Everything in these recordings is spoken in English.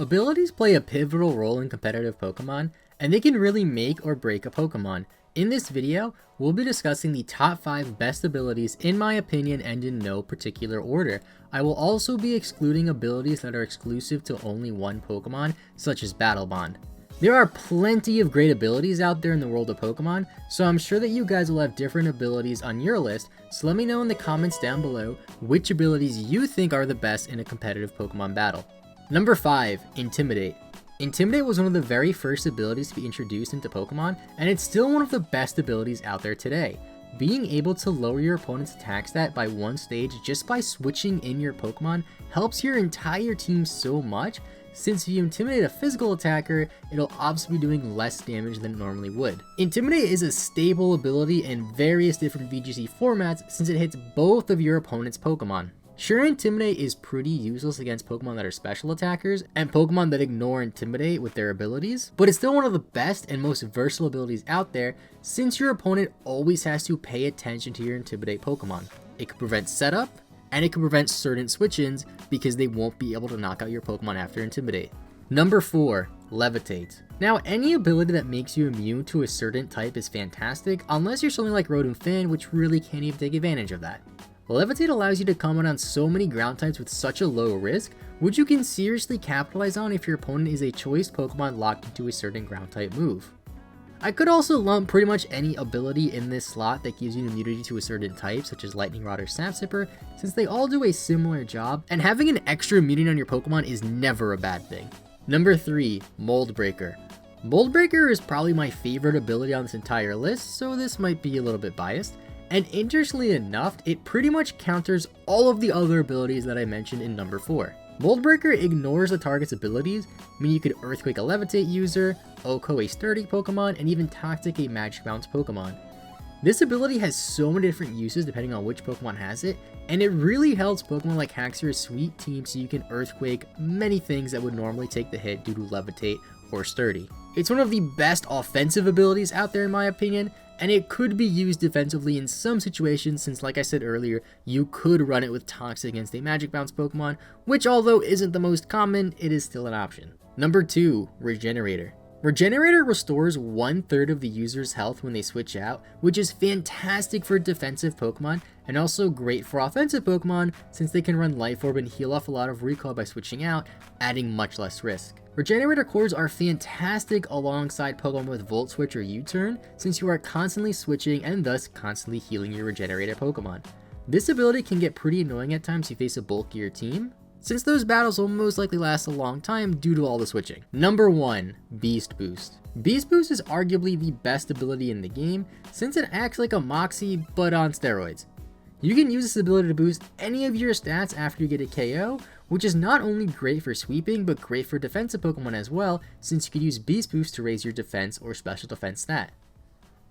Abilities play a pivotal role in competitive Pokemon, and they can really make or break a Pokemon. In this video, we'll be discussing the top 5 best abilities in my opinion and in no particular order. I will also be excluding abilities that are exclusive to only one Pokemon, such as Battle Bond. There are plenty of great abilities out there in the world of Pokemon, so I'm sure that you guys will have different abilities on your list, so let me know in the comments down below which abilities you think are the best in a competitive Pokemon battle. Number 5, Intimidate. Intimidate was one of the very first abilities to be introduced into Pokemon, and it's still one of the best abilities out there today. Being able to lower your opponent's attack stat by one stage just by switching in your Pokemon helps your entire team so much, since if you intimidate a physical attacker, it'll obviously be doing less damage than it normally would. Intimidate is a stable ability in various different VGC formats since it hits both of your opponent's Pokemon. Sure, Intimidate is pretty useless against Pokemon that are special attackers and Pokemon that ignore Intimidate with their abilities, but it's still one of the best and most versatile abilities out there since your opponent always has to pay attention to your Intimidate Pokemon. It can prevent setup, and it can prevent certain switch-ins because they won't be able to knock out your Pokemon after Intimidate. Number 4, Levitate. Now, any ability that makes you immune to a certain type is fantastic, unless you're something like Rotom Fan, which really can't even take advantage of that. Levitate allows you to comment on so many ground types with such a low risk, which you can seriously capitalize on if your opponent is a choice Pokemon locked into a certain ground type move. I could also lump pretty much any ability in this slot that gives you immunity to a certain type, such as Lightning Rod or Sap Sipper, since they all do a similar job, and having an extra immunity on your Pokemon is never a bad thing. Number 3, Mold Breaker. Mold Breaker is probably my favorite ability on this entire list, so this might be a little bit biased. And interestingly enough, it pretty much counters all of the other abilities that I mentioned in number 4. Mold Breaker ignores the target's abilities, meaning you could Earthquake a Levitate user, Oko a Sturdy Pokemon, and even Toxic a Magic Bounce Pokemon. This ability has so many different uses depending on which Pokemon has it, and it really helps Pokemon like Haxorus Sweet Team so you can Earthquake many things that would normally take the hit due to Levitate or Sturdy. It's one of the best offensive abilities out there in my opinion, and it could be used defensively in some situations since, like I said earlier, you could run it with Toxic against a Magic Bounce Pokemon, which although isn't the most common, it is still an option. Number 2, Regenerator. Regenerator restores 1/3 of the user's health when they switch out, which is fantastic for defensive Pokemon and also great for offensive Pokemon since they can run Life Orb and heal off a lot of recoil by switching out, adding much less risk. Regenerator cores are fantastic alongside Pokemon with Volt Switch or U-Turn since you are constantly switching and thus constantly healing your Regenerator Pokemon. This ability can get pretty annoying at times if you face a bulkier team, since those battles will most likely last a long time due to all the switching. Number 1, Beast Boost. Beast Boost is arguably the best ability in the game since it acts like a Moxie but on steroids. You can use this ability to boost any of your stats after you get a KO, which is not only great for sweeping but great for defensive Pokemon as well since you could use Beast Boost to raise your defense or special defense stat.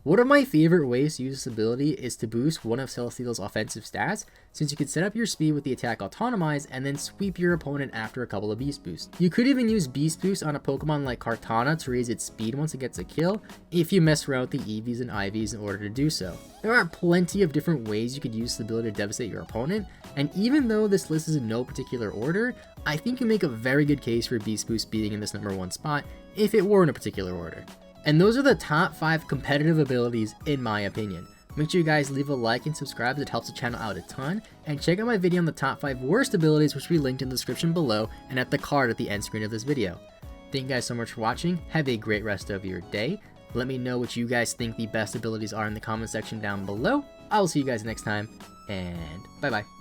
One of my favorite ways to use this ability is to boost one of Celesteel's offensive stats, since you can set up your speed with the attack Autonomize and then sweep your opponent after a couple of Beast Boosts. You could even use Beast Boost on a Pokemon like Kartana to raise its speed once it gets a kill, if you mess around with the EVs and IVs in order to do so. There are plenty of different ways you could use this ability to devastate your opponent, and even though this list is in no particular order, I think you make a very good case for Beast Boost being in this number 1 spot if it were in a particular order. And those are the top 5 competitive abilities in my opinion. Make sure you guys leave a like and subscribe, it helps the channel out a ton, and check out my video on the top 5 worst abilities which will be linked in the description below and at the card at the end screen of this video. Thank you guys so much for watching, have a great rest of your day, let me know what you guys think the best abilities are in the comment section down below. I will see you guys next time, and bye bye.